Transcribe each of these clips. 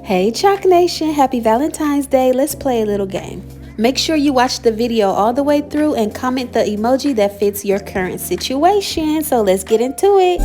Hey Choc Nation, happy Valentine's Day. Let's play a little game. Make sure you watch the video all the way through and comment the emoji that fits your current situation. So let's get into it.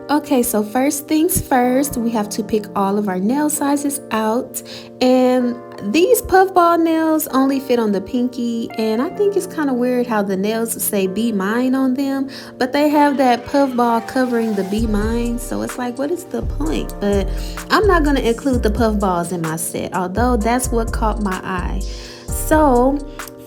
Okay, so first things first, we have to pick all of our nail sizes out, and these puffball nails only fit on the pinky, and I think it's kind of weird how the nails say "Be Mine" on them, but they have that puffball covering the "Be Mine," so it's like, what is the point? But I'm not going to include the puffballs in my set, although that's what caught my eye. So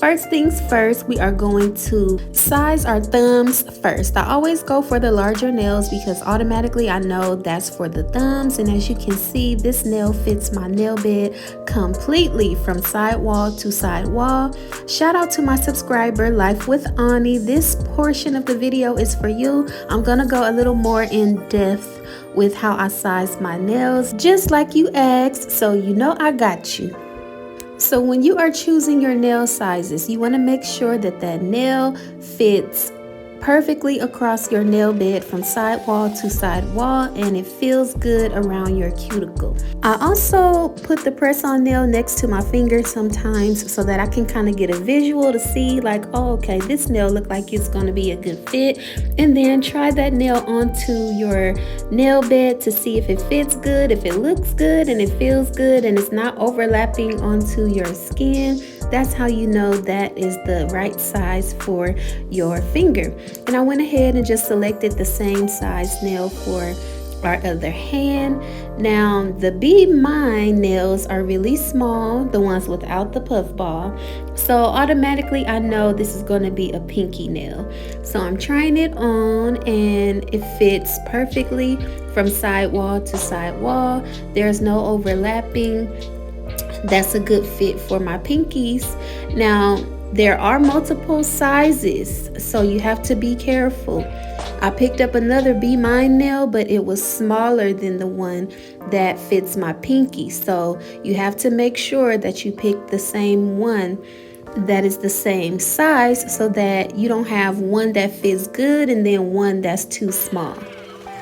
first things first, we are going to size our thumbs first. I always go for the larger nails because automatically I know that's for the thumbs. And as you can see, this nail fits my nail bed completely from side wall to side wall. Shout out to my subscriber, Life with Ani. This portion of the video is for you. I'm gonna go a little more in depth with how I size my nails, just like you asked, so you know I got you. So when you are choosing your nail sizes, you want to make sure that that nail fits perfectly across your nail bed from side wall to side wall, and it feels good around your cuticle. I also put the press-on nail next to my finger sometimes so that I can kind of get a visual to see like, oh, okay, this nail look like it's going to be a good fit, and then try that nail onto your nail bed to see if it fits good, if it looks good, and it feels good, and it's not overlapping onto your skin. That's how you know that is the right size for your finger. And I went ahead and just selected the same size nail for our other hand. Now the Be Mine nails are really small, the ones without the puff ball. So automatically I know this is going to be a pinky nail. So I'm trying it on and it fits perfectly from side wall to side wall. There's no overlapping. That's a good fit for my pinkies. Now there are multiple sizes, so you have to be careful. I picked up another Be Mine nail, but it was smaller than the one that fits my pinky. So you have to make sure that you pick the same one that is the same size so that you don't have one that fits good and then one that's too small.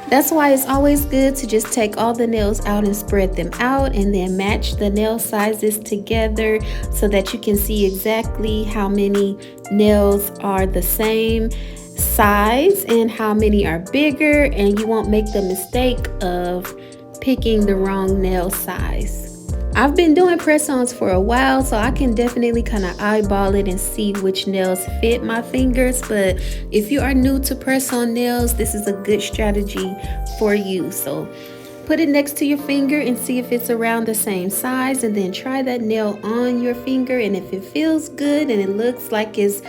That's why it's always good to just take all the nails out and spread them out and then match the nail sizes together so that you can see exactly how many nails are the same size and how many are bigger, and you won't make the mistake of picking the wrong nail size. I've been doing press-ons for a while, so I can definitely kind of eyeball it and see which nails fit my fingers. But if you are new to press-on nails, this is a good strategy for you. So put it next to your finger and see if it's around the same size, and then try that nail on your finger. And if it feels good and it looks like it's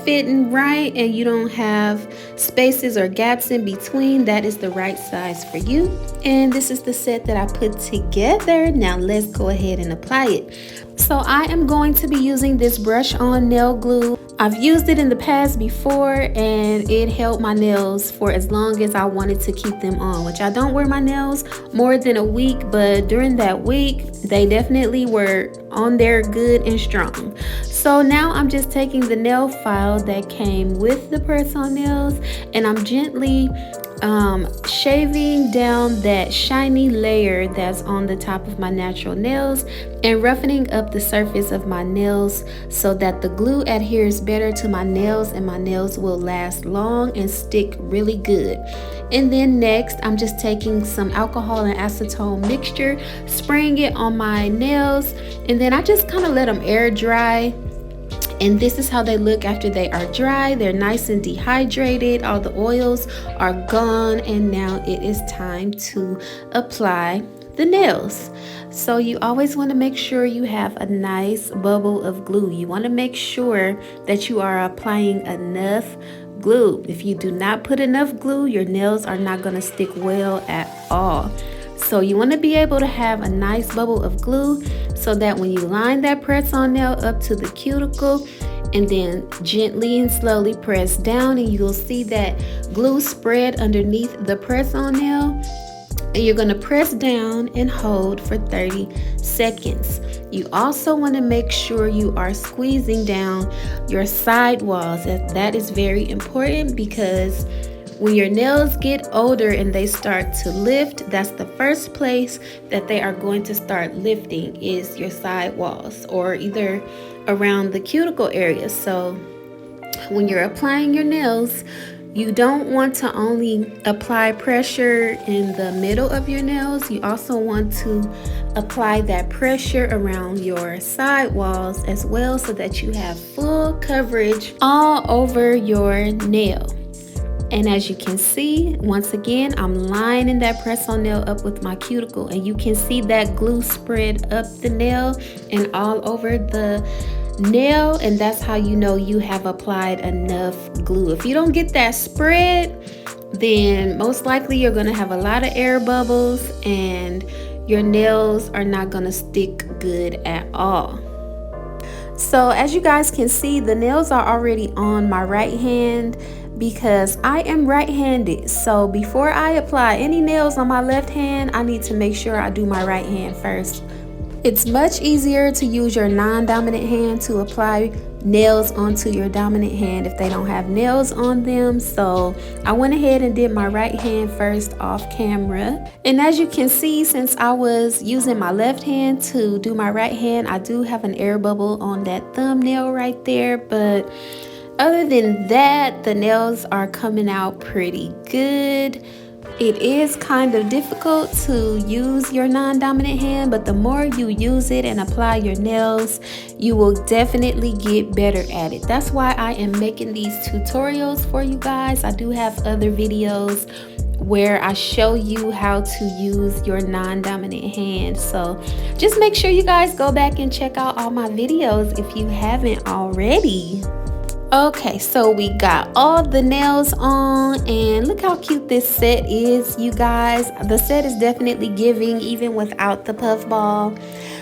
fitting right and you don't have spaces or gaps in between, that is the right size for you. And this is the set that I put together. Now let's go ahead and apply it. So I am going to be using this brush on nail glue. I've used it in the past before and it held my nails for as long as I wanted to keep them on, which I don't wear my nails more than a week, but during that week they definitely were on there good and strong. So now I'm just taking the nail file that came with the press-on nails and I'm gently shaving down that shiny layer that's on the top of my natural nails and roughening up the surface of my nails so that the glue adheres better to my nails and my nails will last long and stick really good. And then next I'm just taking some alcohol and acetone mixture, spraying it on my nails, and then I just kind of let them air dry. And this is how they look after they are dry. They're nice and dehydrated. All the oils are gone. And now it is time to apply the nails. So you always want to make sure you have a nice bubble of glue. You want to make sure that you are applying enough glue. If you do not put enough glue, your nails are not going to stick well at all. So you want to be able to have a nice bubble of glue so that when you line that press-on nail up to the cuticle and then gently and slowly press down, and you'll see that glue spread underneath the press-on nail, and you're going to press down and hold for 30 seconds. You also want to make sure you are squeezing down your side walls. That is very important, because when your nails get older and they start to lift, that's the first place that they are going to start lifting, is your side walls, or either around the cuticle area. So when you're applying your nails, you don't want to only apply pressure in the middle of your nails. You also want to apply that pressure around your side walls as well, so that you have full coverage all over your nail. And as you can see, once again, I'm lining that press-on nail up with my cuticle, and you can see that glue spread up the nail and all over the nail, and that's how you know you have applied enough glue. If you don't get that spread, then most likely you're going to have a lot of air bubbles, and your nails are not going to stick good at all. So as you guys can see, the nails are already on my right hand, because I am right-handed. So before I apply any nails on my left hand, I need to make sure I do my right hand first. It's much easier to use your non-dominant hand to apply nails onto your dominant hand if they don't have nails on them. So I went ahead and did my right hand first off camera. And as you can see, since I was using my left hand to do my right hand, I do have an air bubble on that thumbnail right there. But other than that, the nails are coming out pretty good. It is kind of difficult to use your non-dominant hand, but the more you use it and apply your nails, you will definitely get better at it. That's why I am making these tutorials for you guys. I do have other videos where I show you how to use your non-dominant hand. So just make sure you guys go back and check out all my videos if you haven't already. Okay, so we got all the nails on, and look how cute this set is, you guys. The set is definitely giving even without the puff ball.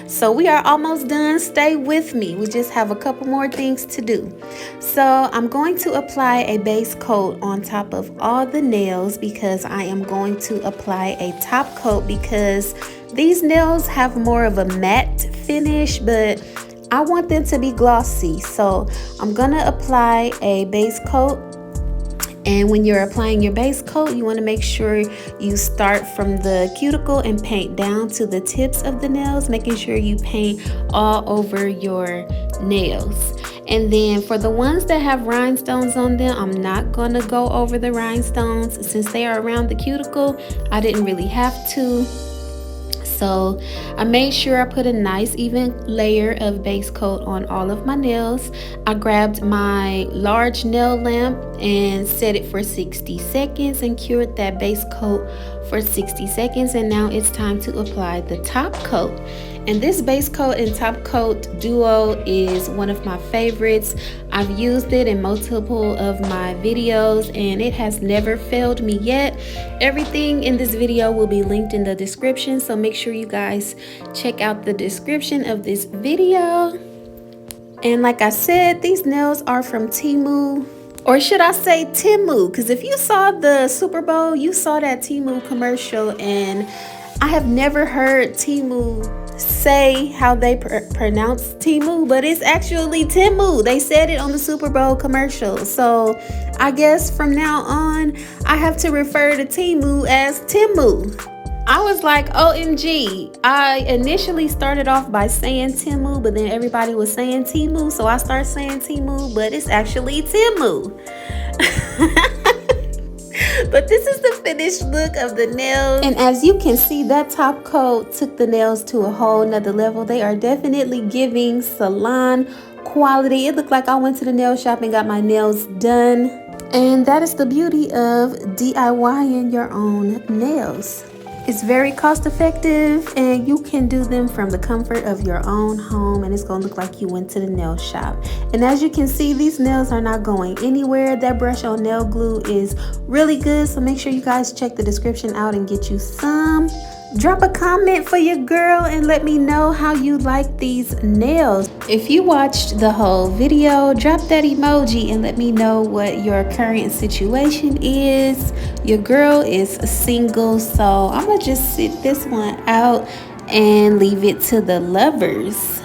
So we are almost done. Stay with me. We just have a couple more things to do. So I'm going to apply a base coat on top of all the nails, because I am going to apply a top coat, because these nails have more of a matte finish, but I want them to be glossy. So I'm gonna apply a base coat. And when you're applying your base coat, you want to make sure you start from the cuticle and paint down to the tips of the nails, making sure you paint all over your nails. And then for the ones that have rhinestones on them, I'm not going to go over the rhinestones. Since they are around the cuticle, I didn't really have to. So I made sure I put a nice even layer of base coat on all of my nails. I grabbed my large nail lamp and set it for 60 seconds and cured that base coat for 60 seconds. And now it's time to apply the top coat. And this base coat and top coat duo is one of my favorites. I've used it in multiple of my videos and it has never failed me yet. Everything in this video will be linked in the description, so make sure you guys check out the description of this video. And like I said, these nails are from Temu. Or should I say Temu? Because if you saw the Super Bowl, you saw that Temu commercial, and I have never heard Temu say how they pronounce Temu, but it's actually Temu. They said it on the Super Bowl commercial. So I guess from now on, I have to refer to Temu as Temu. I was like, OMG. I initially started off by saying Temu, but then everybody was saying Temu, so I started saying Temu, but it's actually Temu. But this is the finished look of the nails. And as you can see, that top coat took the nails to a whole nother level. They are definitely giving salon quality. It looked like I went to the nail shop and got my nails done. And that is the beauty of DIYing your own nails. It's very cost effective and you can do them from the comfort of your own home, and it's going to look like you went to the nail shop. And as you can see, these nails are not going anywhere. That brush on nail glue is really good, so make sure you guys check the description out and get you some. Drop a comment for your girl and let me know how you like these nails. If you watched the whole video, drop that emoji and let me know what your current situation is. Your girl is single, so I'm gonna just sit this one out and leave it to the lovers.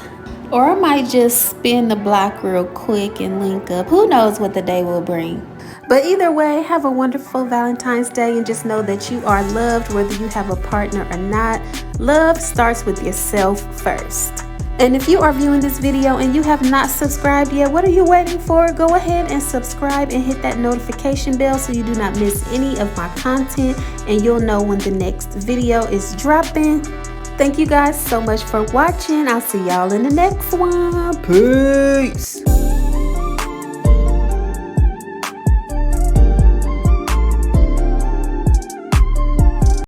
Or I might just spin the block real quick and link up. Who knows what the day will bring. But either way, have a wonderful Valentine's Day and just know that you are loved whether you have a partner or not. Love starts with yourself first. And if you are viewing this video and you have not subscribed yet, what are you waiting for? Go ahead and subscribe and hit that notification bell so you do not miss any of my content and you'll know when the next video is dropping. Thank you guys so much for watching. I'll see y'all in the next one. Peace.